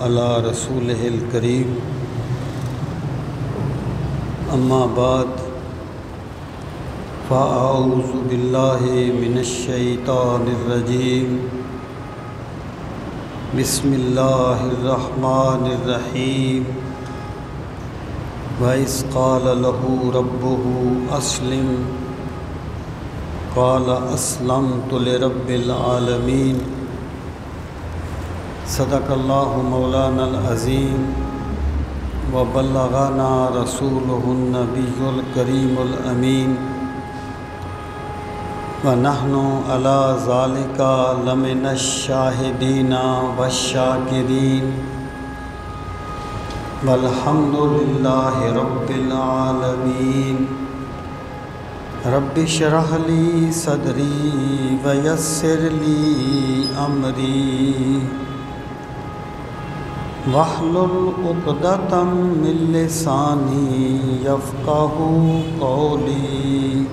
علی رسولہ الکریم اما بعد فاعوذ باللہ من الشیطان الرجیم بسم اللہ الرحمن الرحیم وَإِذْ قَالَ لَهُ رَبُّهُ أَسْلِمْ قَالَ أَسْلَمْتُ لِرَبِّ الْعَالَمِينَ صدق اللہ مولانا العظیم وبلغنا رسولہ النبی الکریم الامین ونحن علی ذالک لمن الشاہدین والشاکرین والحمد للہ رب العالمین رب اشرح لی صدری ویسر لی امری واحلل عقدۃ من لسانی یفقہوا قولی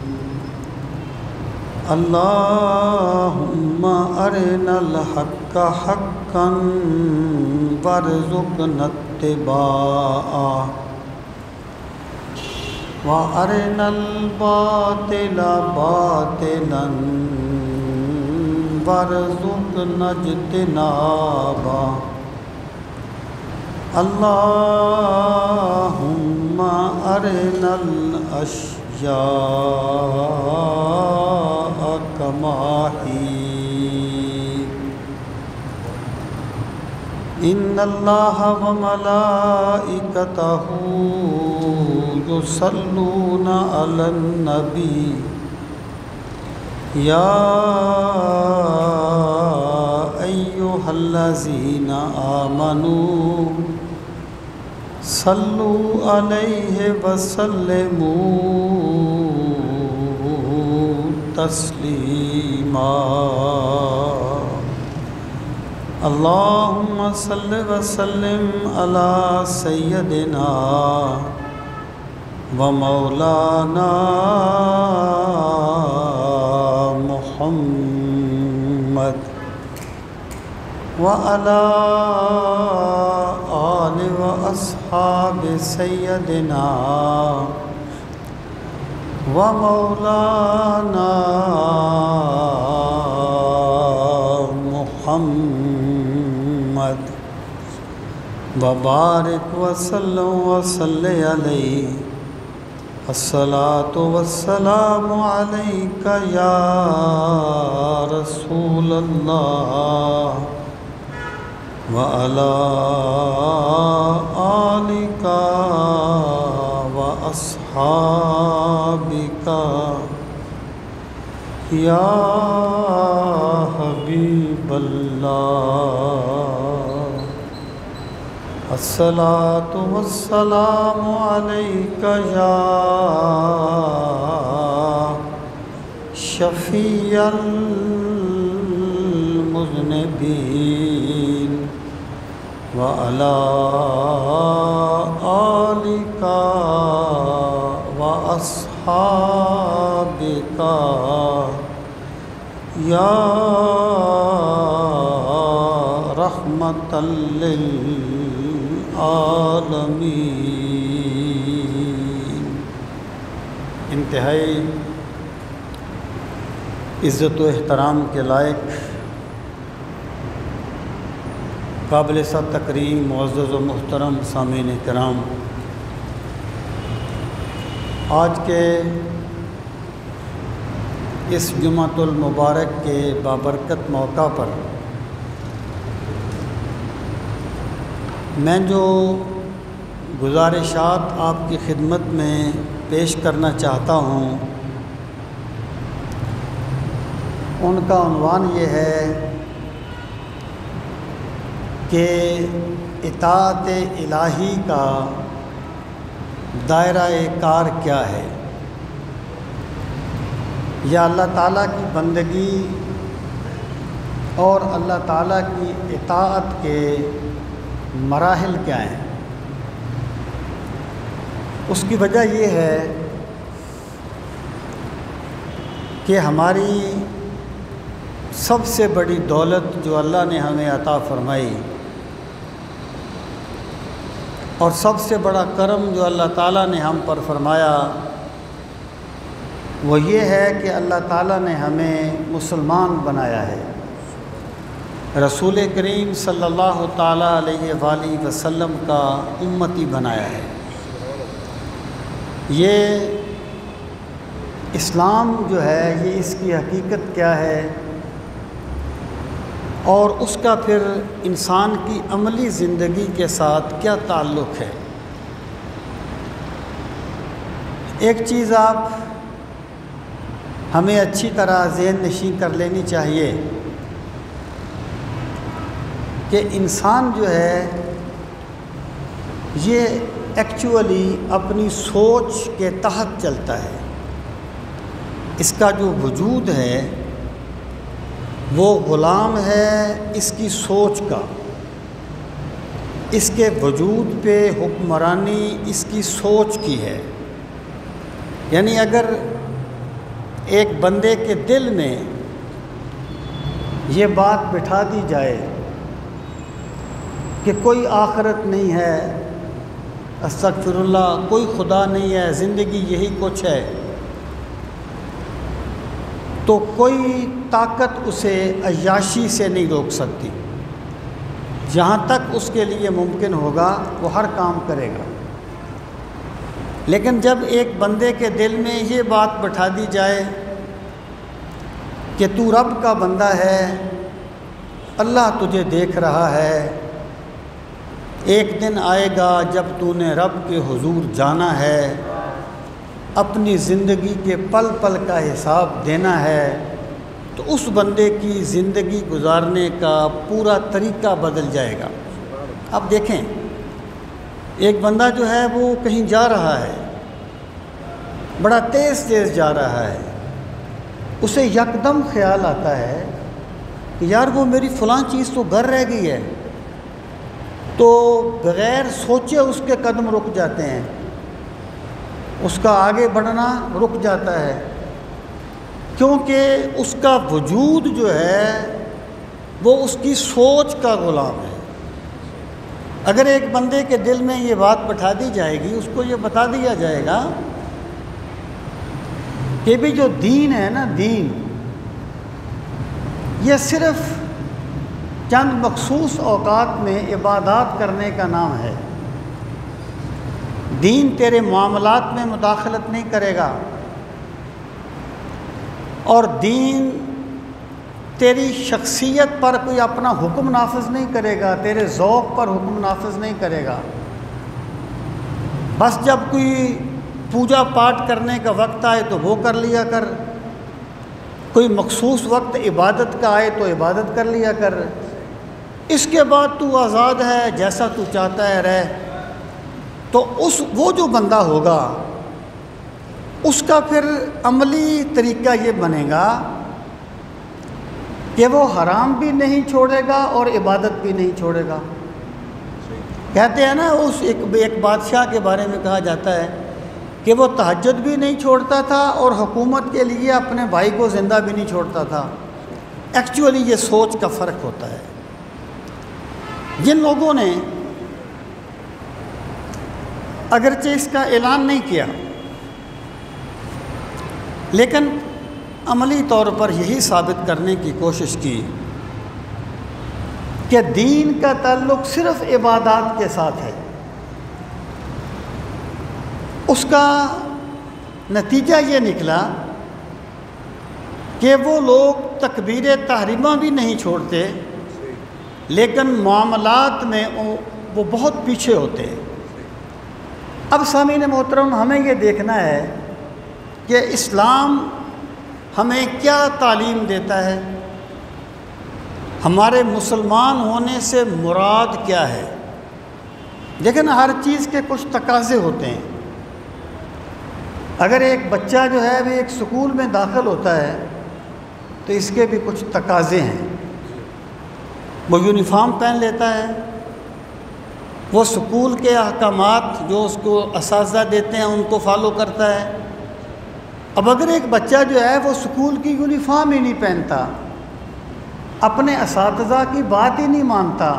اللہم ارنا الحق حقا وارزقنا اتباعہ وارنا الباطل باطلا وارزقنا اجتنابہ اللہم ارنا الاشیاء کما ہی ان اللہ وملائکتہ یصلون علی النبی یا ایہا الذین آمنوا صلوا علیہ وسلموا تسلیما اللہم صل وسلم علی سیدنا ومولانا محمد وعلى آل وأصحاب سيدنا ومولانا محمد وبارك وسلم وصلي عليه الصلاة والسلام عليك يا رسول الله وعلى آلك وأصحابك يا حبيب الله الصلاة والسلام عليك يا شفيع المذنبين وعلى آلك وأصحابك يا رحمة للعالمين انتہائی عزت و احترام کے لائق قابل صد تکریم معزز و محترم سامعین کرام، آج کے اس جمعۃ المبارک کے بابرکت موقع پر میں جو گزارشات آپ کی خدمت میں پیش کرنا چاہتا ہوں ان کا عنوان یہ ہے کہ اطاعت الہی کا دائرہ کار کیا ہے، یا اللہ تعالیٰ کی بندگی اور اللہ تعالیٰ کی اطاعت کے مراحل کیا ہیں۔ اس کی وجہ یہ ہے کہ ہماری سب سے بڑی دولت جو اللہ نے ہمیں عطا فرمائی اور سب سے بڑا کرم جو اللہ تعالیٰ نے ہم پر فرمایا وہ یہ ہے کہ اللہ تعالیٰ نے ہمیں مسلمان بنایا ہے، رسول کریم صلی اللہ تعالیٰ علیہ وآلہ وسلم کا امتی بنایا ہے۔ یہ اسلام جو ہے یہ اس کی حقیقت کیا ہے اور اس کا پھر انسان کی عملی زندگی کے ساتھ کیا تعلق ہے۔ ایک چیز آپ ہمیں اچھی طرح ذہن نشین کر لینی چاہیے کہ انسان جو ہے یہ ایکچولی اپنی سوچ کے تحت چلتا ہے۔ اس کا جو وجود ہے وہ غلام ہے اس کی سوچ کا، اس کے وجود پہ حکمرانی اس کی سوچ کی ہے۔ یعنی اگر ایک بندے کے دل میں یہ بات بٹھا دی جائے کہ کوئی آخرت نہیں ہے، استغفر اللہ، کوئی خدا نہیں ہے، زندگی یہی کچھ ہے، تو کوئی طاقت اسے عیاشی سے نہیں روک سکتی۔ جہاں تک اس کے لیے ممکن ہوگا وہ ہر کام کرے گا۔ لیکن جب ایک بندے کے دل میں یہ بات بٹھا دی جائے کہ تو رب کا بندہ ہے، اللہ تجھے دیکھ رہا ہے، ایک دن آئے گا جب تو نے رب کے حضور جانا ہے، اپنی زندگی کے پل پل کا حساب دینا ہے، تو اس بندے کی زندگی گزارنے کا پورا طریقہ بدل جائے گا۔ اب دیکھیں، ایک بندہ جو ہے وہ کہیں جا رہا ہے، بڑا تیز تیز جا رہا ہے، اسے یکدم خیال آتا ہے کہ یار وہ میری فلاں چیز تو گھر رہ گئی ہے، تو بغیر سوچے اس کے قدم رک جاتے ہیں، اس کا آگے بڑھنا رک جاتا ہے، کیونکہ اس کا وجود جو ہے وہ اس کی سوچ کا غلام ہے۔ اگر ایک بندے کے دل میں یہ بات بٹھا دی جائے گی، اس کو یہ بتا دیا جائے گا کہ بھی جو دین ہے نا، دین یہ صرف چند مخصوص اوقات میں عبادات کرنے کا نام ہے، دین تیرے معاملات میں مداخلت نہیں کرے گا، اور دین تیری شخصیت پر کوئی اپنا حکم نافذ نہیں کرے گا، تیرے ذوق پر حکم نافذ نہیں کرے گا۔ بس جب کوئی پوجا پاٹ کرنے کا وقت آئے تو وہ کر لیا کر، کوئی مخصوص وقت عبادت کا آئے تو عبادت کر لیا کر، اس کے بعد تو آزاد ہے، جیسا تو چاہتا ہے رہ۔ تو وہ جو بندہ ہوگا اس کا پھر عملی طریقہ یہ بنے گا کہ وہ حرام بھی نہیں چھوڑے گا اور عبادت بھی نہیں چھوڑے گا۔ کہتے ہیں نا، اس ایک بادشاہ کے بارے میں کہا جاتا ہے کہ وہ تہجد بھی نہیں چھوڑتا تھا اور حکومت کے لیے اپنے بھائی کو زندہ بھی نہیں چھوڑتا تھا۔ ایکچولی یہ سوچ کا فرق ہوتا ہے۔ جن لوگوں نے اگرچہ اس کا اعلان نہیں کیا لیکن عملی طور پر یہی ثابت کرنے کی کوشش کی کہ دین کا تعلق صرف عبادات کے ساتھ ہے، اس کا نتیجہ یہ نکلا کہ وہ لوگ تکبیر تحریمہ بھی نہیں چھوڑتے لیکن معاملات میں وہ بہت پیچھے ہوتے ہیں۔ اب سامعین محترم، ہمیں یہ دیکھنا ہے کہ اسلام ہمیں کیا تعلیم دیتا ہے، ہمارے مسلمان ہونے سے مراد کیا ہے۔ لیکن ہر چیز کے کچھ تقاضے ہوتے ہیں۔ اگر ایک بچہ جو ہے وہ ایک سکول میں داخل ہوتا ہے تو اس کے بھی کچھ تقاضے ہیں۔ وہ یونیفارم پہن لیتا ہے، وہ سکول کے احکامات جو اس کو اساتذہ دیتے ہیں ان کو فالو کرتا ہے۔ اب اگر ایک بچہ جو ہے وہ سکول کی یونیفارم ہی نہیں پہنتا، اپنے اساتذہ کی بات ہی نہیں مانتا،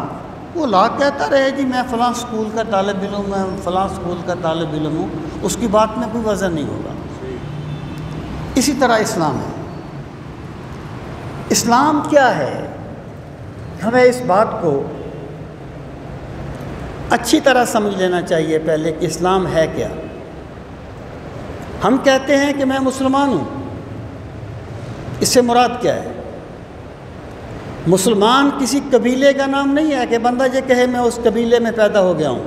وہ لا کہتا رہے جی میں فلاں سکول کا طالب علم ہوں، میں فلاں سکول کا طالب علم ہوں، اس کی بات میں کوئی وزن نہیں ہوگا۔ اسی طرح اسلام ہے۔ اسلام کیا ہے؟ ہمیں اس بات کو اچھی طرح سمجھ لینا چاہیے پہلے کہ اسلام ہے کیا۔ ہم کہتے ہیں کہ میں مسلمان ہوں، اس سے مراد کیا ہے؟ مسلمان کسی قبیلے کا نام نہیں ہے کہ بندہ یہ کہے میں اس قبیلے میں پیدا ہو گیا ہوں،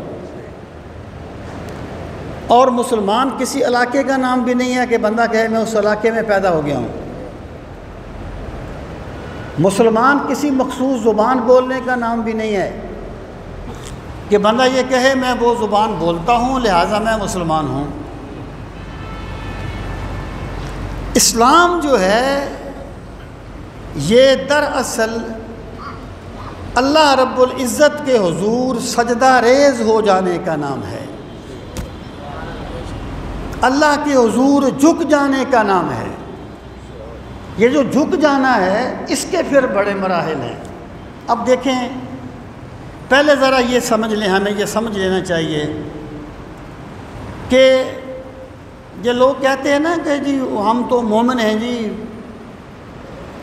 اور مسلمان کسی علاقے کا نام بھی نہیں ہے کہ بندہ کہے میں اس علاقے میں پیدا ہو گیا ہوں۔ مسلمان کسی مخصوص زبان بولنے کا نام بھی نہیں ہے کہ بندہ یہ کہے میں وہ زبان بولتا ہوں لہٰذا میں مسلمان ہوں۔ اسلام جو ہے یہ دراصل اللہ رب العزت کے حضور سجدہ ریز ہو جانے کا نام ہے، اللہ کے حضور جھک جانے کا نام ہے۔ یہ جو جھک جانا ہے اس کے پھر بڑے مراحل ہیں۔ اب دیکھیں، پہلے ذرا یہ سمجھ لیں، ہمیں یہ سمجھ لینا چاہیے کہ یہ لوگ کہتے ہیں نا کہ جی ہم تو مومن ہیں جی،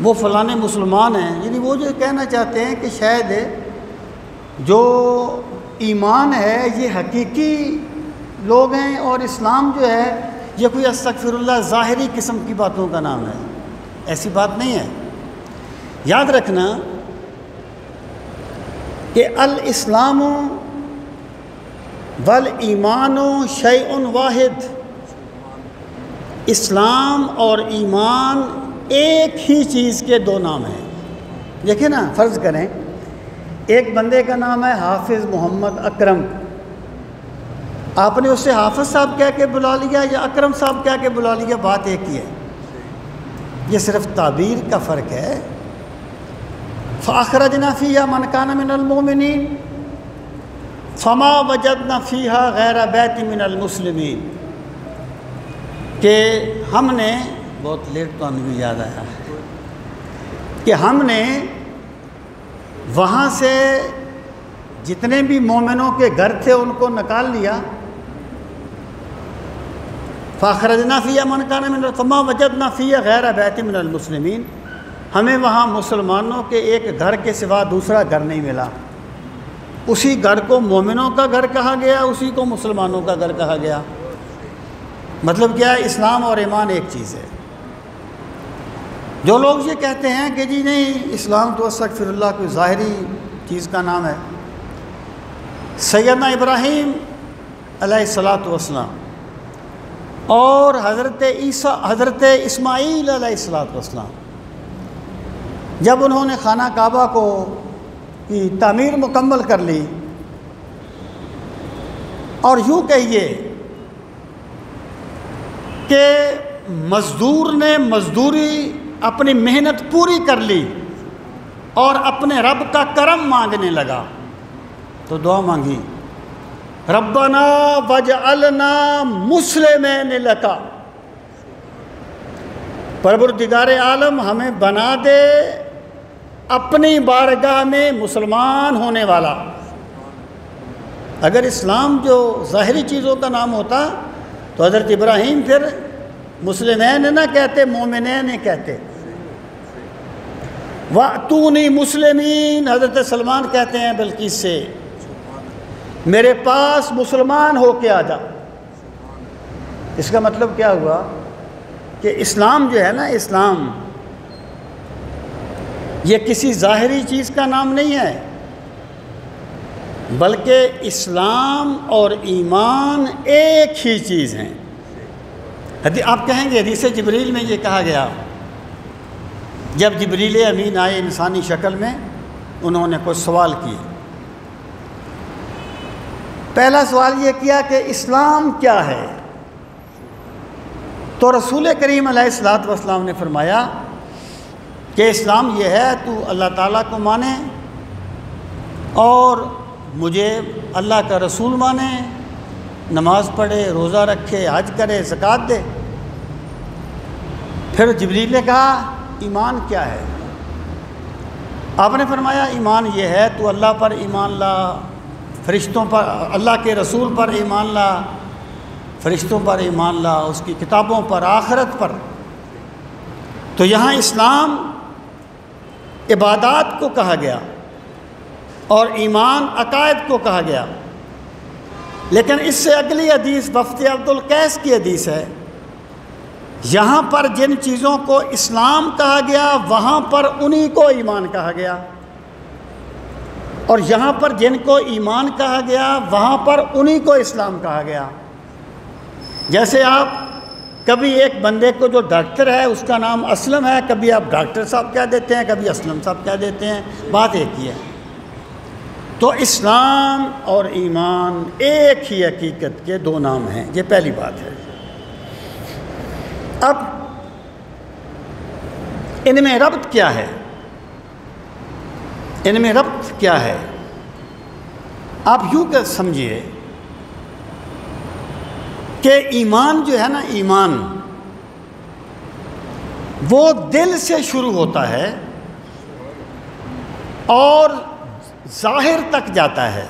وہ فلانے مسلمان ہیں، یعنی وہ جو کہنا چاہتے ہیں کہ شاید جو ایمان ہے یہ حقیقی لوگ ہیں اور اسلام جو ہے یہ کوئی استغفر اللہ ظاہری قسم کی باتوں کا نام ہے۔ ایسی بات نہیں ہے۔ یاد رکھنا کہ الاسلام والایمان شیء واحد، اسلام اور ایمان ایک ہی چیز کے دو نام ہیں۔ دیکھیں نا، فرض کریں ایک بندے کا نام ہے حافظ محمد اکرم، آپ نے اسے حافظ صاحب کہہ کے بلا لیا یا اکرم صاحب کہہ کے بلا لیا، بات ایک ہی ہے، یہ صرف تعبیر کا فرق ہے۔ فَأَخْرَجْنَا فِيهَا مَنْ كَانَ مِنَ الْمُؤْمِنِينَ فَمَا وَجَدْنَا فِيهَا غَيْرَ بَيْتٍ مِنَ الْمُسْلِمِينَ، کہ ہم نے بہت لیٹ تو ہمیں بھی یاد آیا کہ ہم نے وہاں سے جتنے بھی مومنوں کے گھر تھے ان کو نکال لیا۔ فَأَخْرَجْنَا فِيهَا مَنْ كَانَ مِنَ فَمَا وَجَدْنَا فِيهَا غَيْرَ بَيْتٍ مِنَ الْمُسْلِمِينَ، ہمیں وہاں مسلمانوں کے ایک گھر کے سوا دوسرا گھر نہیں ملا۔ اسی گھر کو مومنوں کا گھر کہا گیا، اسی کو مسلمانوں کا گھر کہا گیا۔ مطلب کیا ہے؟ اسلام اور ایمان ایک چیز ہے۔ جو لوگ یہ کہتے ہیں کہ جی نہیں اسلام تو استغفر اللہ کوئی ظاہری چیز کا نام ہے، سیدنا ابراہیم علیہ الصلاۃ والسلام اور حضرت اسماعیل علیہ الصلاۃ والسلام جب انہوں نے خانہ کعبہ کو کی تعمیر مکمل کر لی، اور یوں کہیے کہ مزدور نے مزدوری اپنی محنت پوری کر لی اور اپنے رب کا کرم مانگنے لگا، تو دعا مانگی ربنا وجعلنا مسلمین لک، پروردگار عالم ہمیں بنا دے اپنی بارگاہ میں مسلمان ہونے والا۔ اگر اسلام جو ظاہری چیزوں کا نام ہوتا تو حضرت ابراہیم پھر مسلمین نہ کہتے، مومنین کہتے۔ وَأْتُونِي مسلمین، حضرت سلمان کہتے ہیں بلقیس سے میرے پاس مسلمان ہو کے آ جا۔ اس کا مطلب کیا ہوا کہ اسلام جو ہے نا، اسلام یہ کسی ظاہری چیز کا نام نہیں ہے، بلکہ اسلام اور ایمان ایک ہی چیز ہیں۔ آپ کہیں گے حدیث جبریل میں یہ کہا گیا، جب جبریل امین آئے انسانی شکل میں، انہوں نے کچھ سوال کیے۔ پہلا سوال یہ کیا کہ اسلام کیا ہے؟ تو رسول کریم علیہ الصلاۃ والسلام نے فرمایا کہ اسلام یہ ہے تو اللہ تعالیٰ کو مانے اور مجھے اللہ کا رسول مانے، نماز پڑھے، روزہ رکھے، حج کرے، زکوٰۃ دے۔ پھر جبریل نے کہا ایمان کیا ہے؟ آپ نے فرمایا ایمان یہ ہے تو اللہ پر ایمان لا، فرشتوں پر، اللہ کے رسول پر ایمان لا، فرشتوں پر ایمان لا، اس کی کتابوں پر، آخرت پر۔ تو یہاں اسلام عبادات کو کہا گیا اور ایمان عقائد کو کہا گیا، لیکن اس سے اگلی حدیث وفد عبد القیس کی حدیث ہے، یہاں پر جن چیزوں کو اسلام کہا گیا وہاں پر انہی کو ایمان کہا گیا، اور یہاں پر جن کو ایمان کہا گیا وہاں پر انہی کو اسلام کہا گیا۔ جیسے آپ کبھی ایک بندے کو جو ڈاکٹر ہے اس کا نام اسلم ہے، کبھی آپ ڈاکٹر صاحب کہہ دیتے ہیں، کبھی اسلم صاحب کہہ دیتے ہیں، بات ایک ہی ہے۔ تو اسلام اور ایمان ایک ہی حقیقت کے دو نام ہیں، یہ پہلی بات ہے۔ اب ان میں ربط کیا ہے؟ ان میں ربط کیا ہے؟ آپ یوں کہ سمجھیے کہ ایمان جو ہے نا، ایمان وہ دل سے شروع ہوتا ہے اور ظاہر تک جاتا ہے۔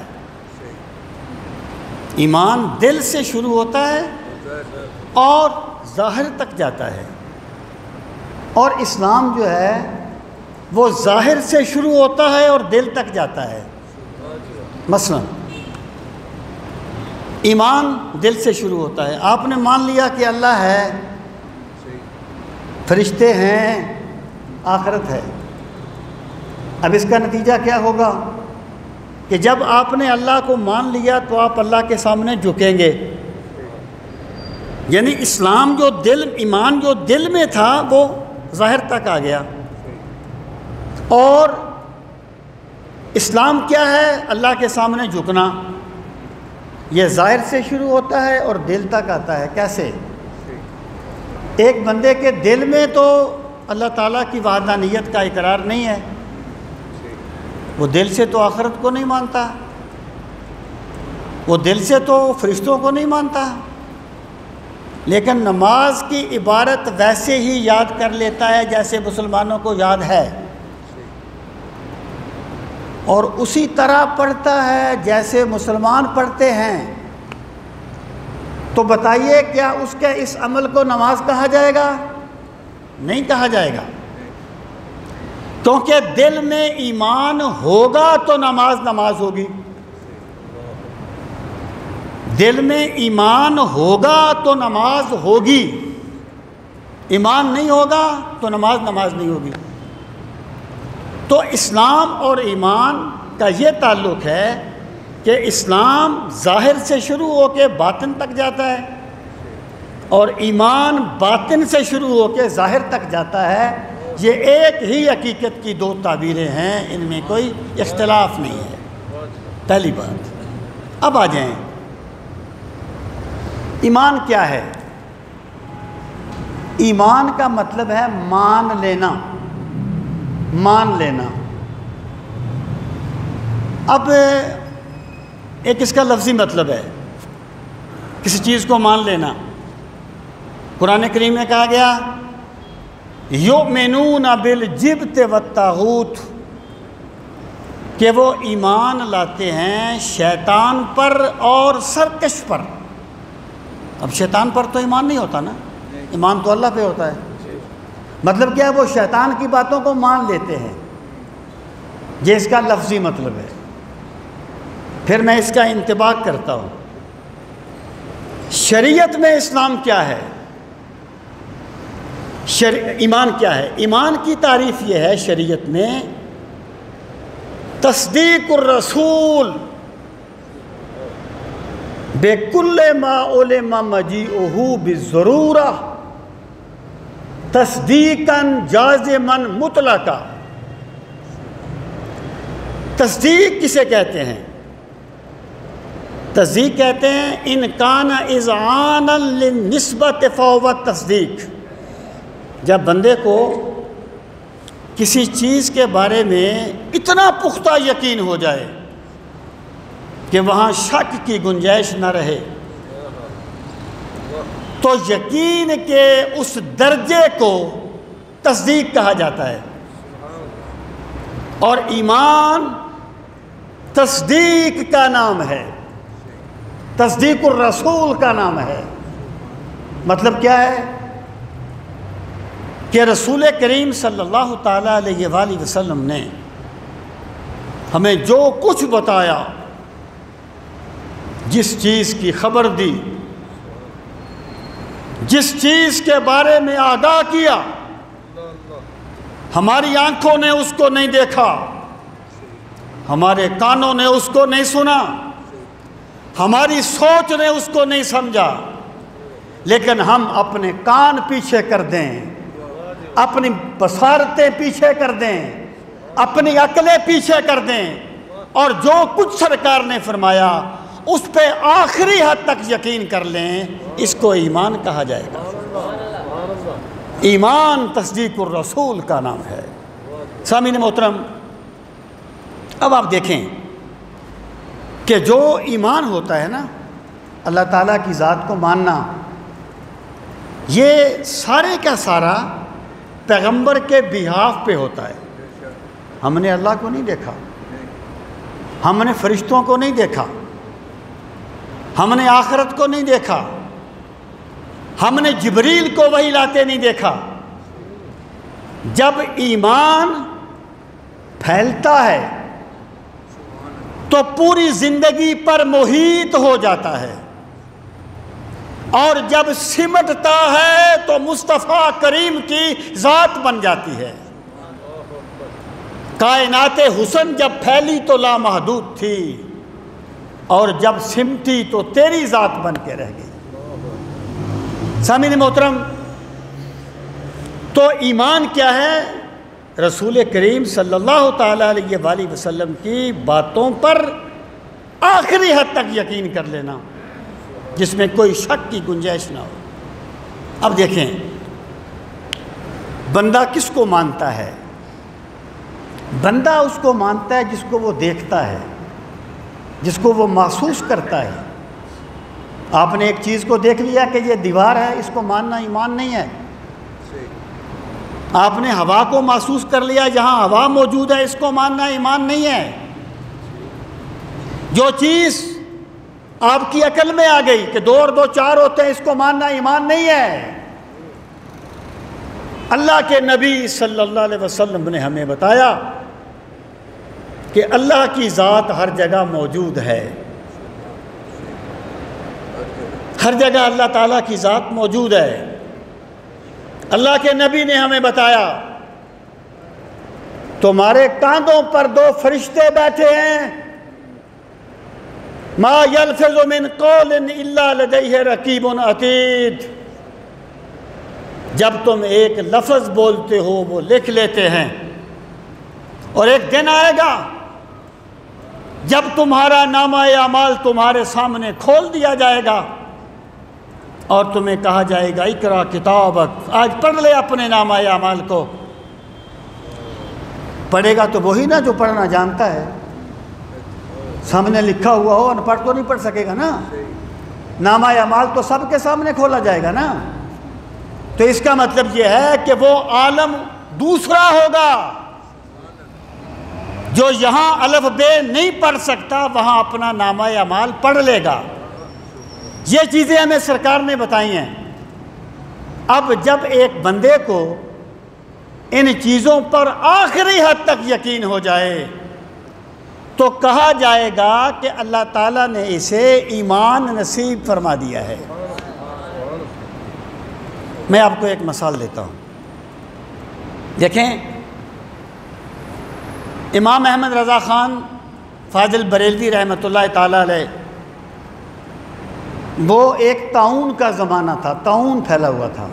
ایمان دل سے شروع ہوتا ہے اور ظاہر تک جاتا ہے، اور اسلام جو ہے وہ ظاہر سے شروع ہوتا ہے اور دل تک جاتا ہے۔ مثلا ایمان دل سے شروع ہوتا ہے، آپ نے مان لیا کہ اللہ ہے، فرشتے ہیں، آخرت ہے۔ اب اس کا نتیجہ کیا ہوگا کہ جب آپ نے اللہ کو مان لیا تو آپ اللہ کے سامنے جھکیں گے، یعنی اسلام جو دل، ایمان جو دل میں تھا وہ ظاہر تک آ گیا۔ اور اسلام کیا ہے؟ اللہ کے سامنے جھکنا، یہ ظاہر سے شروع ہوتا ہے اور دل تک آتا ہے۔ کیسے؟ ایک بندے کے دل میں تو اللہ تعالیٰ کی وحدانیت کا اقرار نہیں ہے، وہ دل سے تو آخرت کو نہیں مانتا، وہ دل سے تو فرشتوں کو نہیں مانتا، لیکن نماز کی عبارت ویسے ہی یاد کر لیتا ہے جیسے مسلمانوں کو یاد ہے، اور اسی طرح پڑھتا ہے جیسے مسلمان پڑھتے ہیں۔ تو بتائیے کیا اس کے اس عمل کو نماز کہا جائے گا؟ نہیں کہا جائے گا، کیونکہ دل میں ایمان ہوگا تو نماز نماز ہوگی، دل میں ایمان ہوگا تو نماز ہوگی، ایمان نہیں ہوگا تو نماز نماز نہیں ہوگی۔ تو اسلام اور ایمان کا یہ تعلق ہے کہ اسلام ظاہر سے شروع ہو کے باطن تک جاتا ہے، اور ایمان باطن سے شروع ہو کے ظاہر تک جاتا ہے۔ یہ ایک ہی حقیقت کی دو تعبیریں ہیں، ان میں کوئی اختلاف نہیں ہے۔ پہلی بات۔ اب آ جائیں، ایمان کیا ہے؟ ایمان کا مطلب ہے مان لینا، مان لینا۔ اب ایک اس کا لفظی مطلب ہے، کسی چیز کو مان لینا۔ قرآن کریم میں کہا گیا یؤمنون بالجبت والطاغوت، کہ وہ ایمان لاتے ہیں شیطان پر اور سرکش پر۔ اب شیطان پر تو ایمان نہیں ہوتا نا، ایمان تو اللہ پہ ہوتا ہے۔ مطلب کیا ہے؟ وہ شیطان کی باتوں کو مان لیتے ہیں، یہ اس کا لفظی مطلب ہے۔ پھر میں اس کا انطباق کرتا ہوں، شریعت میں اسلام کیا ہے، ایمان کیا ہے؟ ایمان کی تعریف یہ ہے شریعت میں، تصدیق الرسول بِكُلِّ مَا عُلِمَ مَجِيئُهُ بِالضَّرُورَةِ تصدیقاً جازماً مطلقا۔ تصدیق کسے کہتے ہیں؟ تصدیق کہتے ہیں ان کان اذعانا للنسبۃ فهو تصدیق، جب بندے کو کسی چیز کے بارے میں اتنا پختہ یقین ہو جائے کہ وہاں شک کی گنجائش نہ رہے، تو یقین کے اس درجے کو تصدیق کہا جاتا ہے۔ اور ایمان تصدیق کا نام ہے، تصدیق الرسول کا نام ہے۔ مطلب کیا ہے کہ رسول کریم صلی اللہ تعالیٰ علیہ وآلہ وسلم نے ہمیں جو کچھ بتایا، جس چیز کی خبر دی، جس چیز کے بارے میں آگاہ کیا، ہماری آنکھوں نے اس کو نہیں دیکھا، ہمارے کانوں نے اس کو نہیں سنا، ہماری سوچ نے اس کو نہیں سمجھا، لیکن ہم اپنے کان پیچھے کر دیں، اپنی بصارتیں پیچھے کر دیں، اپنی عقلیں پیچھے کر دیں، اور جو کچھ سرکار نے فرمایا اس پہ آخری حد تک یقین کر لیں، اس کو ایمان کہا جائے گا۔ ایمان تصدیق الرسول کا نام ہے۔ سامعین محترم، اب آپ دیکھیں کہ جو ایمان ہوتا ہے نا، اللہ تعالیٰ کی ذات کو ماننا، یہ سارے کا سارا پیغمبر کے بیہاف پہ ہوتا ہے۔ ہم نے اللہ کو نہیں دیکھا، ہم نے فرشتوں کو نہیں دیکھا، ہم نے آخرت کو نہیں دیکھا، ہم نے جبریل کو وحی لاتے نہیں دیکھا۔ جب ایمان پھیلتا ہے تو پوری زندگی پر محیط ہو جاتا ہے، اور جب سمٹتا ہے تو مصطفیٰ کریم کی ذات بن جاتی ہے۔ کائنات حسن جب پھیلی تو لامحدود تھی، اور جب سمٹی تو تیری ذات بن کے رہ گئی۔ سامعین محترم، تو ایمان کیا ہے؟ رسول کریم صلی اللہ تعالیٰ علیہ وآلہ وسلم کی باتوں پر آخری حد تک یقین کر لینا، جس میں کوئی شک کی گنجائش نہ ہو۔ اب دیکھیں، بندہ کس کو مانتا ہے؟ بندہ اس کو مانتا ہے جس کو وہ دیکھتا ہے، جس کو وہ محسوس کرتا ہے۔ آپ نے ایک چیز کو دیکھ لیا کہ یہ دیوار ہے، اس کو ماننا ایمان نہیں ہے۔ آپ نے ہوا کو محسوس کر لیا، جہاں ہوا موجود ہے، اس کو ماننا ایمان نہیں ہے۔ جو چیز آپ کی عقل میں آ گئی کہ 2 اور 2 4 ہوتے ہیں، اس کو ماننا ایمان نہیں ہے۔ اللہ کے نبی صلی اللہ علیہ وسلم نے ہمیں بتایا کہ اللہ کی ذات ہر جگہ موجود ہے، ہر جگہ اللہ تعالیٰ کی ذات موجود ہے۔ اللہ کے نبی نے ہمیں بتایا تمہارے کاندھوں پر 2 فرشتے بیٹھے ہیں، ما یلفظ من قول الا لدیہ رقیب عتید۔ جب تم ایک لفظ بولتے ہو وہ لکھ لیتے ہیں، اور ایک دن آئے گا جب تمہارا نامہ اعمال تمہارے سامنے کھول دیا جائے گا، اور تمہیں کہا جائے گا اقرا کتابک، آج پڑھ لے اپنے نامہ اعمال کو۔ پڑھے گا تو وہی نا جو پڑھنا جانتا ہے۔ سامنے لکھا ہوا ہو، ان پڑھ تو نہیں پڑھ سکے گا نا۔ نامہ اعمال تو سب کے سامنے کھولا جائے گا نا۔ تو اس کا مطلب یہ ہے کہ وہ عالم دوسرا ہوگا جو یہاں الف بے نہیں پڑھ سکتا، وہاں اپنا نامہ اعمال پڑھ لے گا۔ یہ چیزیں ہمیں سرکار نے بتائی ہیں۔ اب جب ایک بندے کو ان چیزوں پر آخری حد تک یقین ہو جائے تو کہا جائے گا کہ اللہ تعالیٰ نے اسے ایمان نصیب فرما دیا ہے۔ میں آپ کو ایک مثال دیتا ہوں۔ دیکھیں، امام احمد رضا خان فاضل بریلوی رحمۃ اللہ تعالیٰ علیہ، وہ ایک طاعون کا زمانہ تھا، طاعون پھیلا ہوا تھا،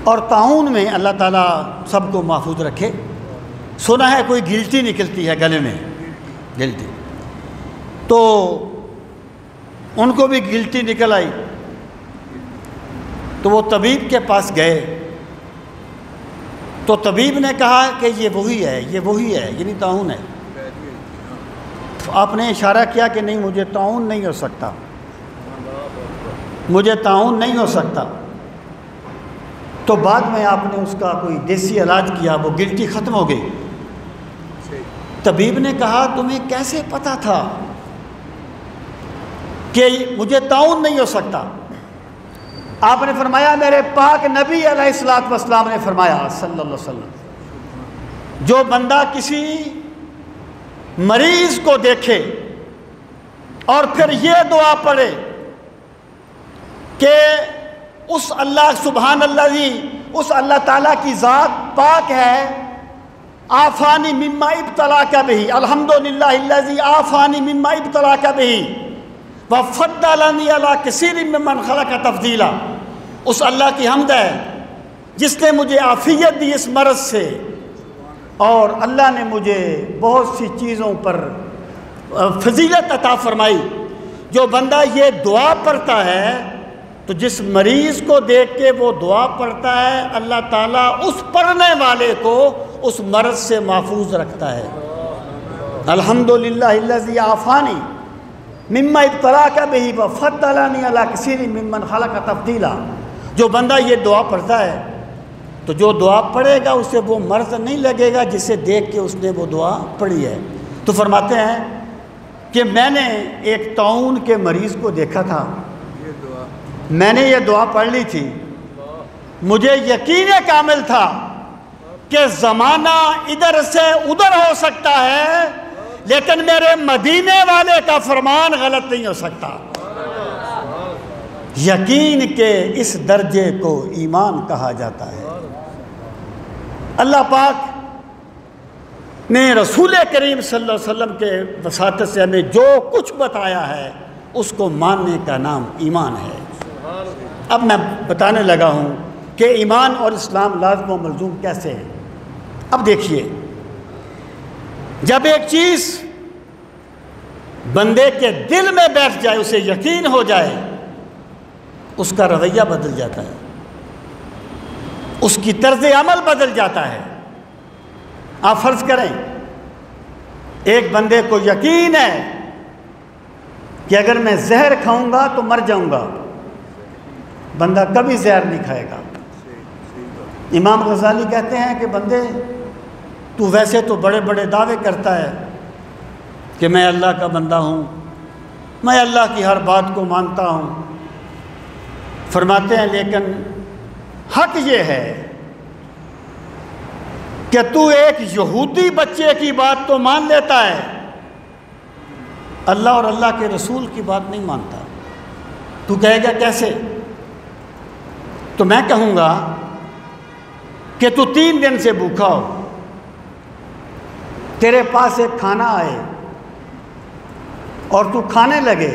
اور طاعون میں اللہ تعالیٰ سب کو محفوظ رکھے۔ سنا ہے کوئی گلٹی نکلتی ہے گلے میں، گلٹی، تو ان کو بھی گلٹی نکل آئی، تو وہ طبیب کے پاس گئے، تو طبیب نے کہا کہ یہ وہی ہے، یہ وہی ہے، یعنی طاعون ہے۔ آپ نے اشارہ کیا کہ نہیں، مجھے طاعون نہیں ہو سکتا، مجھے طاعون نہیں ہو سکتا۔ تو بعد میں آپ نے اس کا کوئی دیسی علاج کیا، وہ گلٹی ختم ہو گئی۔ طبیب نے کہا تمہیں کیسے پتا تھا کہ مجھے طاعون نہیں ہو سکتا؟ آپ نے فرمایا میرے پاک نبی علیہ الصلوۃ والسلام نے فرمایا صلی اللہ علیہ وسلم، جو بندہ کسی مریض کو دیکھے اور پھر یہ دعا پڑھے کہ اس اللہ سبحان اللہ اس اللہ تعالیٰ کی ذات پاک ہے، آفانی مما ابتلاک بہ، الحمدللہ الذی آفانی مما ابتلاک بہ وفضلنی علی کثیر ممن خلق تفضیلا، اس اللہ کی حمد ہے جس نے مجھے عافیت دی اس مرض سے، اور اللہ نے مجھے بہت سی چیزوں پر فضیلت عطا فرمائی۔ جو بندہ یہ دعا پڑھتا ہے تو جس مریض کو دیکھ کے وہ دعا پڑھتا ہے، اللہ تعالیٰ اس پڑھنے والے کو اس مرض سے محفوظ رکھتا ہے۔ الحمدللہ الذی عافانی مما ابتلاک بہ وفضلنی علی کثیر ممن خلق تفضیلا۔ جو بندہ یہ دعا پڑھتا ہے تو جو دعا پڑھے گا اسے وہ مرض نہیں لگے گا جسے دیکھ کے اس نے وہ دعا پڑھی ہے۔ تو فرماتے ہیں کہ میں نے ایک طاعون کے مریض کو دیکھا تھا، میں نے یہ دعا پڑھ لی تھی، مجھے یقین کامل تھا کہ زمانہ ادھر سے ادھر ہو سکتا ہے لیکن میرے مدینے والے کا فرمان غلط نہیں ہو سکتا۔ یقین کے اس درجے کو ایمان کہا جاتا ہے۔ اللہ پاک نے رسول کریم صلی اللہ علیہ وسلم کے وساطت سے ہمیں جو کچھ بتایا ہے اس کو ماننے کا نام ایمان ہے۔ اب میں بتانے لگا ہوں کہ ایمان اور اسلام لازم و ملزوم کیسے ہیں۔ اب دیکھیے، جب ایک چیز بندے کے دل میں بیٹھ جائے، اسے یقین ہو جائے، اس کا رویہ بدل جاتا ہے، اس کی طرز عمل بدل جاتا ہے۔ آپ فرض کریں ایک بندے کو یقین ہے کہ اگر میں زہر کھاؤں گا تو مر جاؤں گا، بندہ کبھی زہر نہیں کھائے گا۔ امام غزالی کہتے ہیں کہ بندے تو ویسے تو بڑے بڑے دعوے کرتا ہے کہ میں اللہ کا بندہ ہوں، میں اللہ کی ہر بات کو مانتا ہوں، فرماتے ہیں لیکن حق یہ ہے کہ تو ایک یہودی بچے کی بات تو مان لیتا ہے، اللہ اور اللہ کے رسول کی بات نہیں مانتا۔ تو کہے گا کیسے؟ تو میں کہوں گا کہ تو 3 دن سے بھوکا ہو، تیرے پاس ایک کھانا آئے اور تو کھانے لگے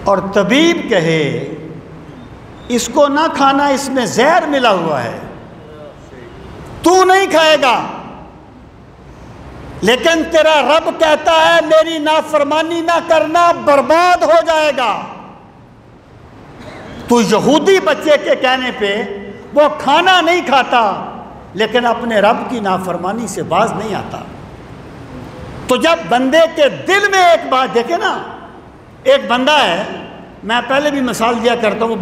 اور طبیب کہے اس کو نہ کھانا، اس میں زہر ملا ہوا ہے، تو نہیں کھائے گا، لیکن تیرا رب کہتا ہے میری نافرمانی نہ کرنا، برباد ہو جائے گا۔ تو یہودی بچے کے کہنے پہ وہ کھانا نہیں کھاتا لیکن اپنے رب کی نافرمانی سے باز نہیں آتا۔ تو جب بندے کے دل میں ایک بات دیکھے نا، ایک بندہ ہے، میں پہلے بھی مثال دیا کرتا ہوں،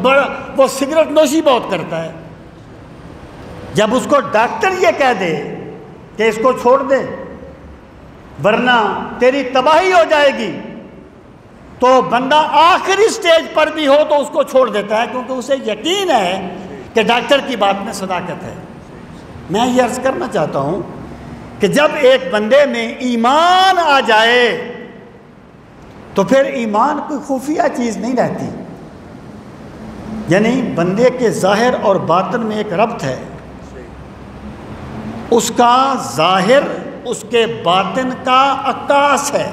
وہ سگریٹ نوشی بہت کرتا ہے، جب اس کو ڈاکٹر یہ کہہ دے کہ اس کو چھوڑ دے ورنہ تیری تباہی ہو جائے گی، تو بندہ آخری سٹیج پر بھی ہو تو اس کو چھوڑ دیتا ہے، کیونکہ اسے یقین ہے کہ ڈاکٹر کی بات میں صداقت ہے۔ میں یہ عرض کرنا چاہتا ہوں کہ جب ایک بندے میں ایمان آ جائے تو پھر ایمان کوئی خفیہ چیز نہیں رہتی، یعنی بندے کے ظاہر اور باطن میں ایک ربط ہے، اس کا ظاہر اس کے باطن کا عکاس ہے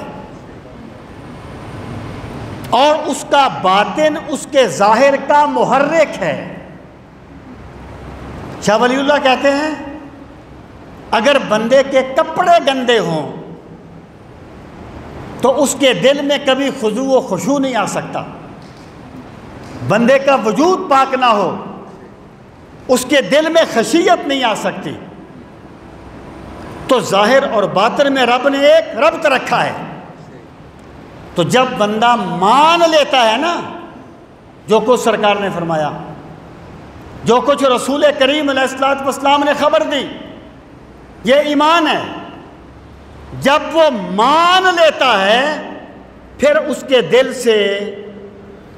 اور اس کا باطن اس کے ظاہر کا محرک ہے۔ شاہ ولی اللہ کہتے ہیں اگر بندے کے کپڑے گندے ہوں تو اس کے دل میں کبھی خضوع و خشوع نہیں آ سکتا، بندے کا وجود پاک نہ ہو اس کے دل میں خشیت نہیں آ سکتی۔ تو ظاہر اور باطن میں رب نے ایک ربط رکھا ہے۔ تو جب بندہ مان لیتا ہے نا جو کچھ سرکار نے فرمایا، جو کچھ رسول کریم علیہ الصلوۃ والسلام نے خبر دی، یہ ایمان ہے، جب وہ مان لیتا ہے پھر اس کے دل سے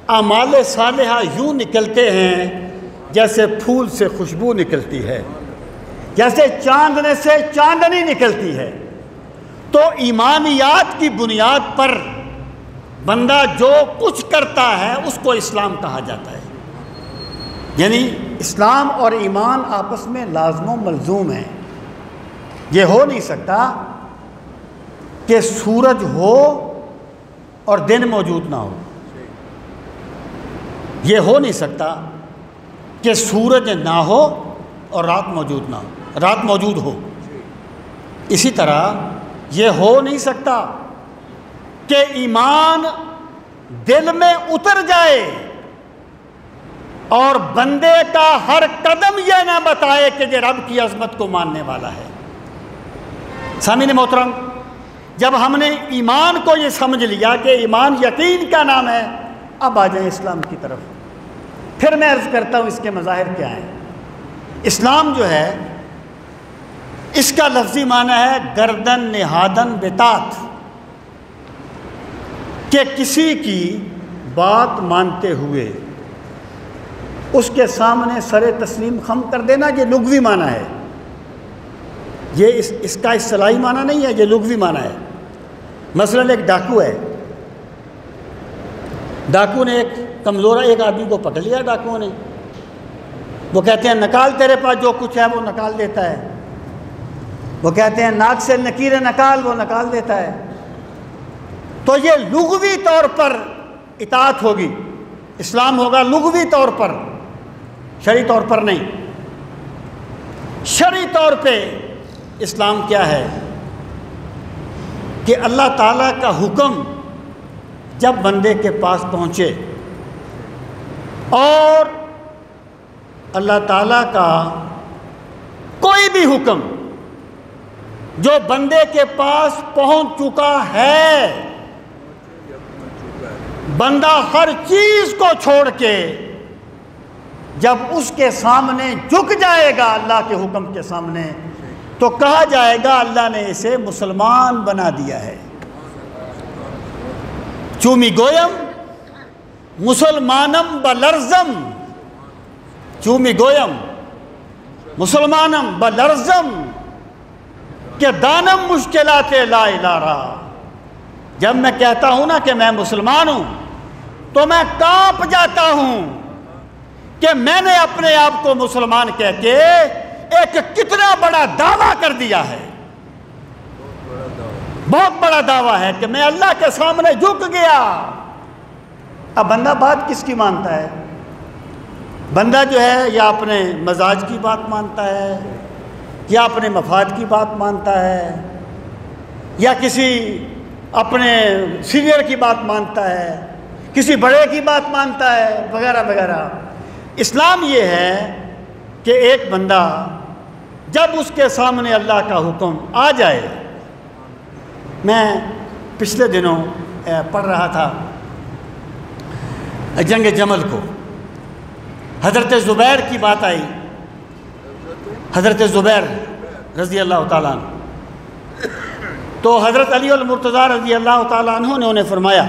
اعمال صالحہ یوں نکلتے ہیں جیسے پھول سے خوشبو نکلتی ہے، جیسے چاندنے سے چاندنی نکلتی ہے۔ تو ایمانیات کی بنیاد پر بندہ جو کچھ کرتا ہے اس کو اسلام کہا جاتا ہے۔ یعنی اسلام اور ایمان آپس میں لازم و ملزوم ہیں۔ یہ ہو نہیں سکتا کہ سورج ہو اور دن موجود نہ ہو، یہ ہو نہیں سکتا کہ سورج نہ ہو اور رات موجود نہ ہو، رات موجود ہو۔ اسی طرح یہ ہو نہیں سکتا کہ ایمان دل میں اتر جائے اور بندے کا ہر قدم یہ نہ بتائے کہ یہ رب کی عظمت کو ماننے والا ہے۔ سامعین محترم، جب ہم نے ایمان کو یہ سمجھ لیا کہ ایمان یقین کا نام ہے، اب آ جائیں اسلام کی طرف۔ پھر میں عرض کرتا ہوں اس کے مظاہر کیا ہیں۔ اسلام جو ہے اس کا لفظی معنی ہے گردن نہادن بطاعت، کہ کسی کی بات مانتے ہوئے اس کے سامنے سر تسلیم خم کر دینا، یہ لغوی معنی ہے۔ یہ اس کا اصطلاحی معنی نہیں ہے، یہ لغوی معنی ہے۔ مثلا ایک ڈاکو ہے، ڈاکو نے ایک کمزورا ایک آدمی کو پکڑ لیا ڈاکوؤں نے، وہ کہتے ہیں نکال تیرے پاس جو کچھ ہے، وہ نکال دیتا ہے۔ وہ کہتے ہیں ناک سے نکیر نکال، وہ نکال دیتا ہے۔ تو یہ لغوی طور پر اطاعت ہوگی، اسلام ہوگا لغوی طور پر، شرعی طور پر نہیں۔ شرعی طور پہ اسلام کیا ہے کہ اللہ تعالیٰ کا حکم جب بندے کے پاس پہنچے اور اللہ تعالیٰ کا کوئی بھی حکم جو بندے کے پاس پہنچ چکا ہے، بندہ ہر چیز کو چھوڑ کے جب اس کے سامنے جھک جائے گا اللہ کے حکم کے سامنے، تو کہا جائے گا اللہ نے اسے مسلمان بنا دیا ہے۔ چومی گویم مسلمانم بلرزم، چومی گویم مسلمانم بلرزم کہ دانم مشکلات لا الارا۔ جب میں کہتا ہوں نا کہ میں مسلمان ہوں تو میں کانپ جاتا ہوں کہ میں نے اپنے آپ کو مسلمان کہہ کے ایک کتنا بڑا دعویٰ کر دیا ہے۔ بہت بڑا دعویٰ ہے کہ میں اللہ کے سامنے جھک گیا۔ اب بندہ بات کس کی مانتا ہے؟ بندہ جو ہے یا اپنے مزاج کی بات مانتا ہے، یا اپنے مفاد کی بات مانتا ہے، یا کسی اپنے سینئر کی بات مانتا ہے، کسی بڑے کی بات مانتا ہے، وغیرہ وغیرہ۔ اسلام یہ ہے کہ ایک بندہ جب اس کے سامنے اللہ کا حکم آ جائے، میں پچھلے دنوں پڑھ رہا تھا جنگ جمل کو، حضرت زبیر کی بات آئی، حضرت زبیر رضی اللہ تعالیٰ عنہ، تو حضرت علی المرتضیٰ رضی اللہ تعالیٰ عنہ نے انہیں فرمایا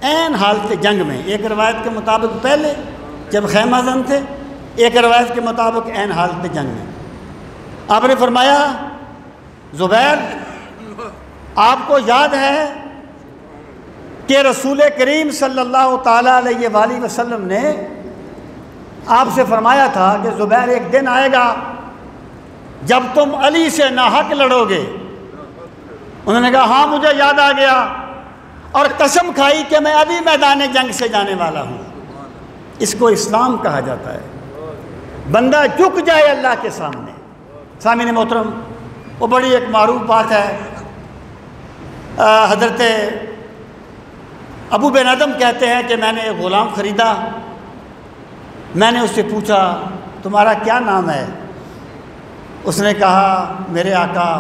عین حالت جنگ میں، ایک روایت کے مطابق پہلے جب خیمہ زن تھے، ایک روایت کے مطابق عین حالت جنگ میں، آپ نے فرمایا زبیر آپ کو یاد ہے کہ رسول کریم صلی اللہ تعالیٰ علیہ وآلہ وسلم نے آپ سے فرمایا تھا کہ زبیر ایک دن آئے گا جب تم علی سے ناحق لڑو گے۔ انہوں نے کہا ہاں مجھے یاد آ گیا، اور قسم کھائی کہ میں ابھی میدان جنگ سے جانے والا ہوں۔ اس کو اسلام کہا جاتا ہے، بندہ جھک جائے اللہ کے سامنے۔ سامعین محترم، وہ بڑی ایک معروف بات ہے، حضرت ابو بن ادم کہتے ہیں کہ میں نے ایک غلام خریدا، میں نے اس سے پوچھا تمہارا کیا نام ہے؟ اس نے کہا میرے آقا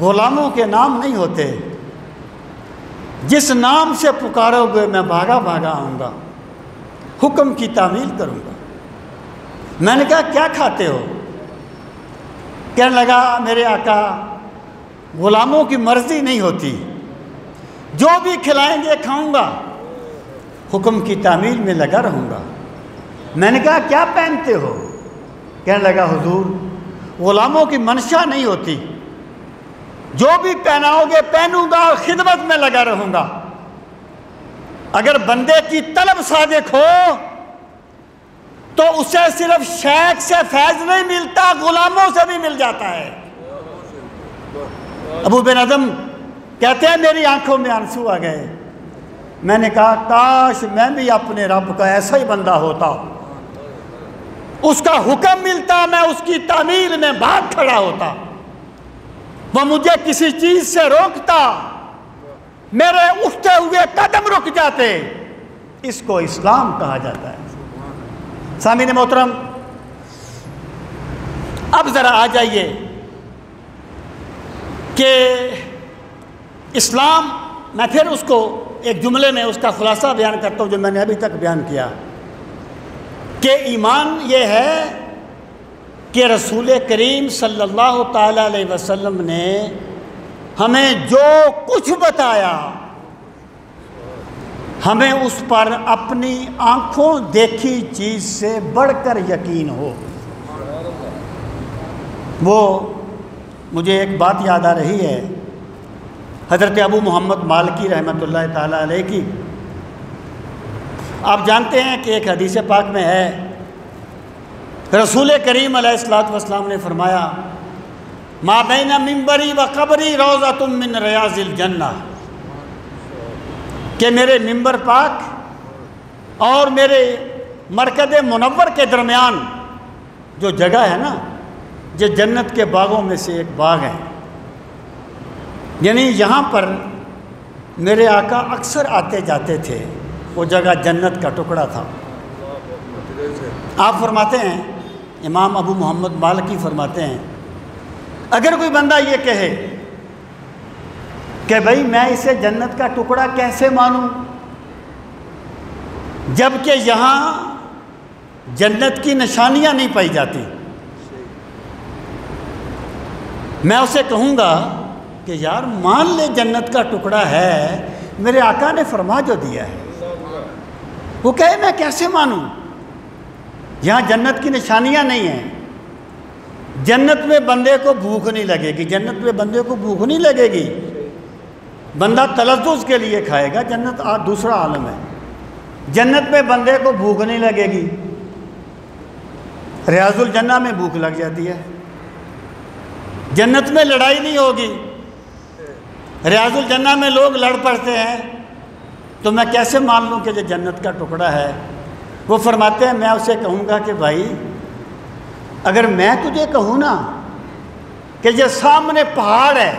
غلاموں کے نام نہیں ہوتے، جس نام سے پکارو گے میں بھاگا بھاگا آؤں گا، حکم کی تعمیل کروں گا۔ میں نے کہا کیا کھاتے ہو؟ کہنے لگا میرے آقا غلاموں کی مرضی نہیں ہوتی، جو بھی کھلائیں گے کھاؤں گا، حکم کی تعمیل میں لگا رہوں گا۔ میں نے کہا کیا پہنتے ہو؟ کہنے لگا حضور غلاموں کی منشا نہیں ہوتی، جو بھی پہناؤ گے پہنوں گا اور خدمت میں لگا رہوں گا۔ اگر بندے کی طلب صادق ہو تو اسے صرف شیخ سے فیض نہیں ملتا، غلاموں سے بھی مل جاتا ہے۔ ابو بن عدم کہتے ہیں میری آنکھوں میں آنسو آ گئے۔ میں نے کہا کاش میں بھی اپنے رب کا ایسا ہی بندہ ہوتا، اس کا حکم ملتا، میں اس کی تعمیل میں بھاگ کھڑا ہوتا، وہ مجھے کسی چیز سے روکتا، میرے اٹھتے ہوئے قدم رک جاتے۔ اس کو اسلام کہا جاتا ہے۔ سامعین محترم، اب ذرا آ جائیے کہ اسلام، میں پھر اس کو ایک جملے میں اس کا خلاصہ بیان کرتا ہوں جو میں نے ابھی تک بیان کیا، کہ ایمان یہ ہے کہ رسول کریم صلی اللہ تعالیٰ علیہ وسلم نے ہمیں جو کچھ بتایا ہمیں اس پر اپنی آنکھوں دیکھی چیز سے بڑھ کر یقین ہو۔ وہ مجھے ایک بات یاد آ رہی ہے حضرت ابو محمد مالکی رحمۃ اللہ تعالیٰ علیہ کی۔ آپ جانتے ہیں کہ ایک حدیث پاک میں ہے رسول کریم علیہ الصلوۃ والسلام نے فرمایا ما بین منبری و قبری روضۃ من ریاض الجنہ، کہ میرے منبر پاک اور میرے مرکز منور کے درمیان جو جگہ ہے نا، یہ جنت کے باغوں میں سے ایک باغ ہے، یعنی یہاں پر میرے آقا اکثر آتے جاتے تھے، وہ جگہ جنت کا ٹکڑا تھا۔ آپ فرماتے ہیں، امام ابو محمد مالکی فرماتے ہیں، اگر کوئی بندہ یہ کہے کہ بھئی میں اسے جنت کا ٹکڑا کیسے مانوں جبکہ یہاں جنت کی نشانیاں نہیں پائی جاتی، میں اسے کہوں گا کہ یار مان لے جنت کا ٹکڑا ہے، میرے آقا نے فرما جو دیا ہے، وہ کہے میں کیسے مانوں، یہاں جنت کی نشانیاں نہیں ہیں۔ جنت میں بندے کو بھوک نہیں لگے گی، جنت میں بندے کو بھوک نہیں لگے گی، بندہ تلذذ کے لیے کھائے گا، جنت دوسرا عالم ہے۔ جنت میں بندے کو بھوک نہیں لگے گی، ریاض الجنہ میں بھوک لگ جاتی ہے۔ جنت میں لڑائی نہیں ہوگی، ریاض الجنہ میں لوگ لڑ پڑتے ہیں، تو میں کیسے مان لوں کہ یہ جنت کا ٹکڑا ہے؟ وہ فرماتے ہیں میں اسے کہوں گا کہ بھائی اگر میں تجھے کہوں نا کہ یہ سامنے پہاڑ ہے،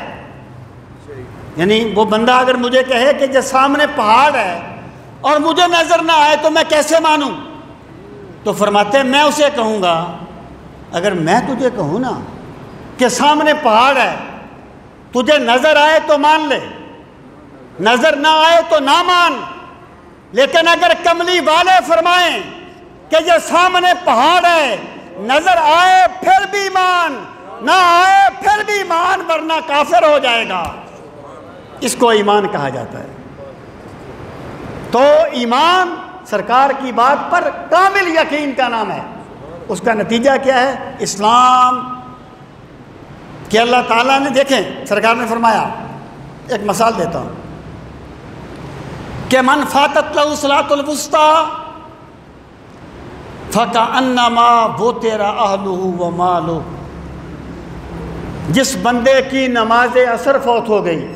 یعنی وہ بندہ اگر مجھے کہے کہ یہ سامنے پہاڑ ہے اور مجھے نظر نہ آئے تو میں کیسے مانوں؟ تو فرماتے ہیں میں اسے کہوں گا اگر میں تجھے کہوں نا کہ سامنے پہاڑ ہے، تجھے نظر آئے تو مان لے، نظر نہ آئے تو نہ مان، لیکن اگر کملی والے فرمائیں کہ یہ سامنے پہاڑ ہے، نظر آئے پھر بھی مان، نہ آئے پھر بھی مان، ورنہ کافر ہو جائے گا۔ اس کو ایمان کہا جاتا ہے۔ تو ایمان سرکار کی بات پر کامل یقین کا نام ہے۔ اس کا نتیجہ کیا ہے؟ اسلام۔ کہ اللہ تعالیٰ نے، دیکھیں سرکار نے فرمایا، ایک مثال دیتا ہوں کہ من فاتت لہ صلاۃ الوسطیٰ فکأنما وتر اہلہ ومالہ، جس بندے کی نماز عصر فوت ہو گئی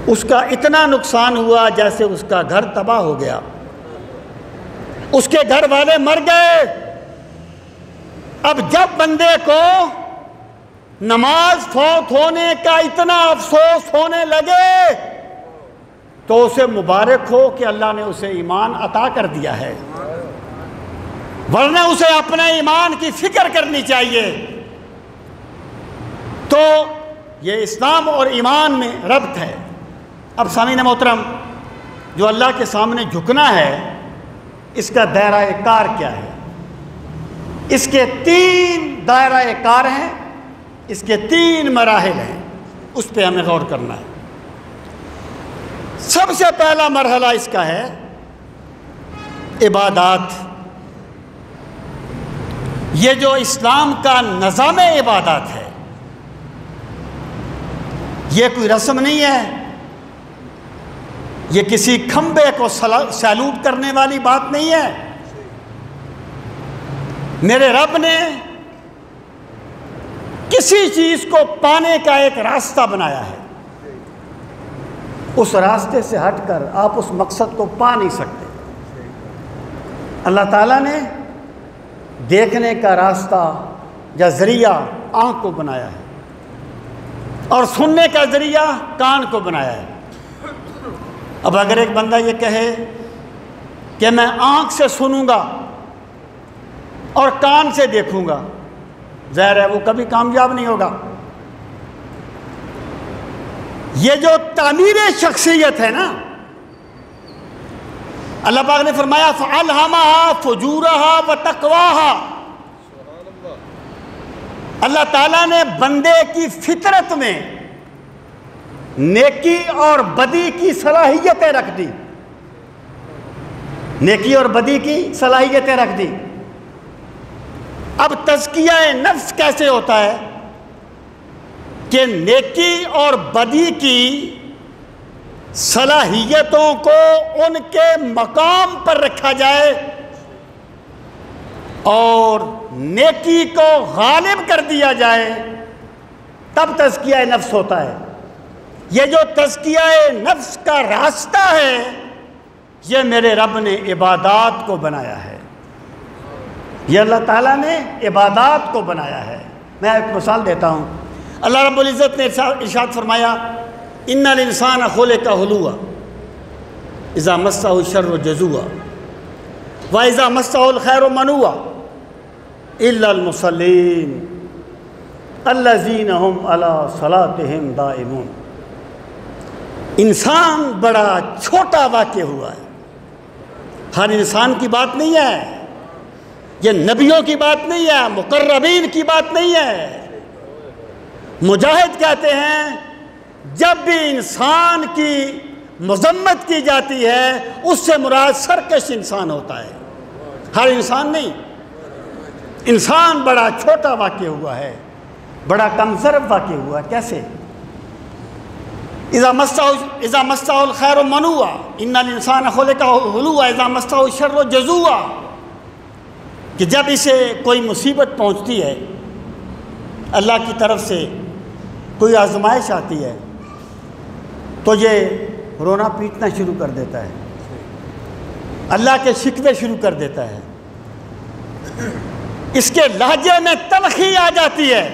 اس کا اتنا نقصان ہوا جیسے اس کا گھر تباہ ہو گیا، اس کے گھر والے مر گئے۔ اب جب بندے کو نماز فوت ہونے کا اتنا افسوس ہونے لگے تو اسے مبارک ہو کہ اللہ نے اسے ایمان عطا کر دیا ہے، ورنہ اسے اپنے ایمان کی فکر کرنی چاہیے۔ تو یہ اسلام اور ایمان میں ربط ہے۔ اب سامعین محترم، جو اللہ کے سامنے جھکنا ہے اس کا دائرہ کار کیا ہے؟ اس کے 3 دائرہ کار ہیں اس کے 3 مراحل ہیں، اس پہ ہمیں غور کرنا ہے۔ سب سے پہلا مرحلہ اس کا ہے عبادات۔ یہ جو اسلام کا نظام عبادات ہے، یہ کوئی رسم نہیں ہے، یہ کسی کھمبے کو سیلوٹ کرنے والی بات نہیں ہے۔ میرے رب نے کسی چیز کو پانے کا ایک راستہ بنایا ہے، اس راستے سے ہٹ کر آپ اس مقصد کو پا نہیں سکتے۔ اللہ تعالیٰ نے دیکھنے کا راستہ یا ذریعہ آنکھ کو بنایا ہے، اور سننے کا ذریعہ کان کو بنایا ہے۔ اب اگر ایک بندہ یہ کہے کہ میں آنکھ سے سنوں گا اور کان سے دیکھوں گا، ظاہر ہے وہ کبھی کامیاب نہیں ہوگا۔ یہ جو تعمیر شخصیت ہے نا، اللہ پاک نے فرمایا فَأَلْهَمَهَا فُجُورَهَا وَتَقْوَاهَا، اللہ تعالیٰ نے بندے کی فطرت میں نیکی اور بدی کی صلاحیتیں رکھ دی، نیکی اور بدی کی صلاحیتیں رکھ دی۔ اب تزکیہ نفس کیسے ہوتا ہے کہ نیکی اور بدی کی صلاحیتوں کو ان کے مقام پر رکھا جائے اور نیکی کو غالب کر دیا جائے، تب تزکیہ نفس ہوتا ہے۔ یہ جو تزکیہ نفس کا راستہ ہے، یہ میرے رب نے عبادات کو بنایا ہے، یہ اللہ تعالیٰ نے عبادات کو بنایا ہے۔ میں ایک مثال دیتا ہوں۔ اللہ رب العزت نے ارشاد فرمایا ان الانسان خلق ہلوعا اذا مسہ الشر جزوعا واذا مسہ الخیر منوعا الا المصلین الذین هم علی صلاتهم دائمون۔ انسان بڑا چھوٹا واقع ہوا ہے، ہر انسان کی بات نہیں ہے، یہ نبیوں کی بات نہیں ہے، مقربین کی بات نہیں ہے۔ مجاہد کہتے ہیں جب بھی انسان کی مذمت کی جاتی ہے اس سے مراد سرکش انسان ہوتا ہے، ہر انسان نہیں۔ انسان بڑا چھوٹا واقع ہوا ہے، بڑا کمزور واقع ہوا ہے۔ کیسے؟ اذا مسہ الخیر منوعا ان الانسان خلق ہلوعا اذا مسہ الشر جزوعا، کہ جب اسے کوئی مصیبت پہنچتی ہے، اللہ کی طرف سے کوئی آزمائش آتی ہے، تو یہ رونا پیٹنا شروع کر دیتا ہے، اللہ کے شکوے شروع کر دیتا ہے، اس کے لہجے میں تلخی آ جاتی ہے۔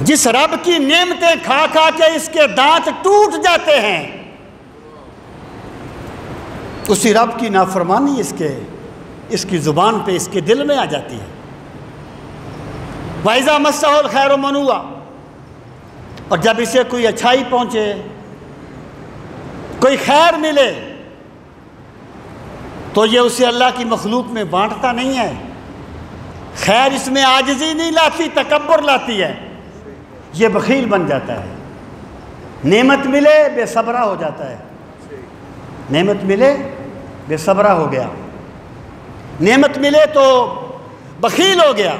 جس رب کی نعمتیں کھا کھا کے اس کے دانت ٹوٹ جاتے ہیں، اسی رب کی نافرمانی اس کی زبان پہ، اس کے دل میں آ جاتی ہے۔ وَإِذَا مَسَّهُ الْخَيْرُ مَنُوعًا، اور جب اسے کوئی اچھائی پہنچے، کوئی خیر ملے، تو یہ اسے اللہ کی مخلوق میں بانٹتا نہیں ہے۔ خیر اس میں عاجزی نہیں لاتی، تکبر لاتی ہے، یہ بخیل بن جاتا ہے۔ نعمت ملے بے صبرہ ہو جاتا ہے، نعمت ملے بے صبرہ ہو گیا، نعمت ملے تو بخیل ہو گیا،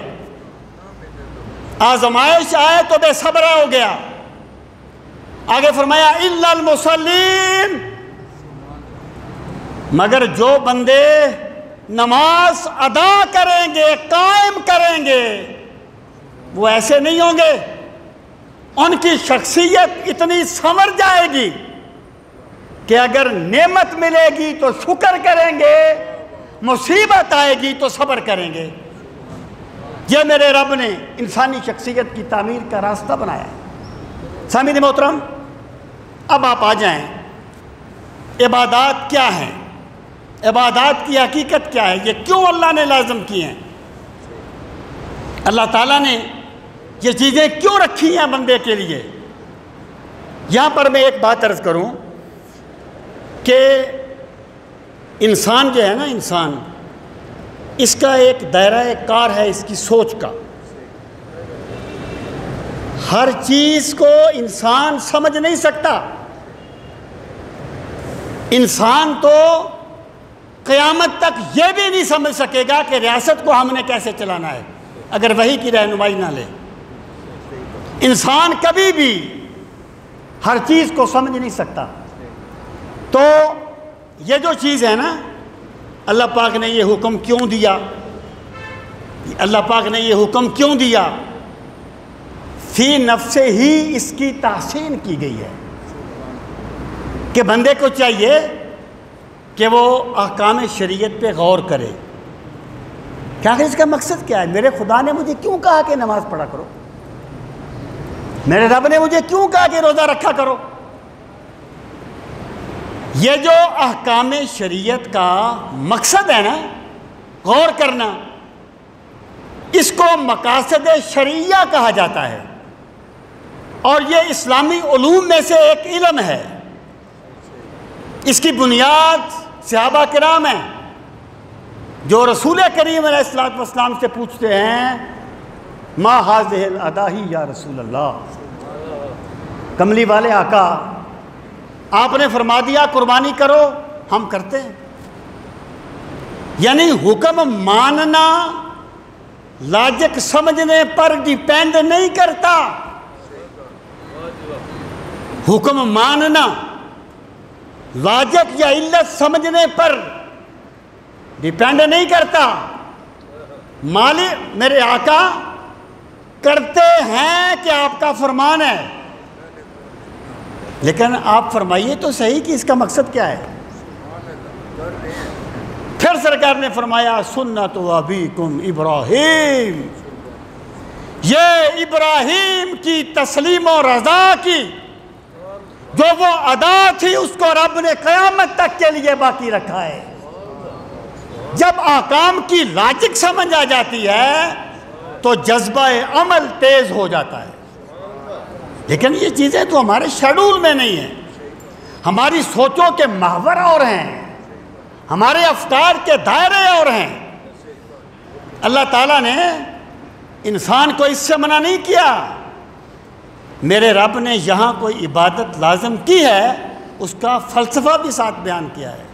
آزمائش آئے تو بے صبرہ ہو گیا۔ آگے فرمایا الا المصلین، مگر جو بندے نماز ادا کریں گے، قائم کریں گے، وہ ایسے نہیں ہوں گے، ان کی شخصیت اتنی سنور جائے گی کہ اگر نعمت ملے گی تو شکر کریں گے، مصیبت آئے گی تو صبر کریں گے۔ یہ میرے رب نے انسانی شخصیت کی تعمیر کا راستہ بنایا ہے۔ سامعین محترم، اب آپ آ جائیں، عبادات کیا ہیں، عبادات کی حقیقت کیا ہے، یہ کیوں اللہ نے لازم کی ہیں، اللہ تعالیٰ نے یہ چیزیں کیوں رکھی ہیں بندے کے لیے۔ یہاں پر میں ایک بات عرض کروں کہ انسان جو ہے نا، انسان، اس کا ایک دائرہ کار ہے اس کی سوچ کا۔ ہر چیز کو انسان سمجھ نہیں سکتا. انسان تو قیامت تک یہ بھی نہیں سمجھ سکے گا کہ ریاست کو ہم نے کیسے چلانا ہے اگر وحی کی رہنمائی نہ لے. انسان کبھی بھی ہر چیز کو سمجھ نہیں سکتا. تو یہ جو چیز ہے نا، اللہ پاک نے یہ حکم کیوں دیا؟ اللہ پاک نے یہ حکم کیوں دیا؟ فی نفس ہی اس کی تحسین کی گئی ہے کہ بندے کو چاہیے کہ وہ احکام شریعت پہ غور کرے. کیا اس کا مقصد کیا ہے؟ میرے خدا نے مجھے کیوں کہا کہ نماز پڑھا کرو؟ میرے رب نے مجھے کیوں کہا کہ روزہ رکھا کرو؟ یہ جو احکام شریعت کا مقصد ہے نا، غور کرنا، اس کو مقاصد شرعیہ کہا جاتا ہے. اور یہ اسلامی علوم میں سے ایک علم ہے. اس کی بنیاد صحابہ کرام ہیں جو رسول کریم علیہ الصلوۃ والسلام سے پوچھتے ہیں ما ہذہ الاداہی یا رسول اللہ، کملی والے آقا آپ نے فرما دیا قربانی کرو، ہم کرتے ہیں. یعنی حکم ماننا لاجک سمجھنے پر ڈیپینڈ نہیں کرتا. حکم ماننا لاجک یا علت سمجھنے پر ڈیپینڈ نہیں کرتا. مالک میرے آقا کرتے ہیں کہ آپ کا فرمان ہے، لیکن آپ فرمائیے تو صحیح کہ اس کا مقصد کیا ہے. پھر سرکار نے فرمایا سنت ابیکم ابراہیم، یہ ابراہیم کی تسلیم و رضا کی جو وہ ادا تھی اس کو رب نے قیامت تک کے لیے باقی رکھا ہے. جب احکام کی لاجک سمجھ آ جاتی ہے تو جذبہ عمل تیز ہو جاتا ہے. لیکن یہ چیزیں تو ہمارے شیڈول میں نہیں ہیں. ہماری سوچوں کے محور اور ہیں، ہمارے افکار کے دائرے اور ہیں. اللہ تعالیٰ نے انسان کو اس سے منع نہیں کیا. میرے رب نے یہاں کوئی عبادت لازم کی ہے، اس کا فلسفہ بھی ساتھ بیان کیا ہے.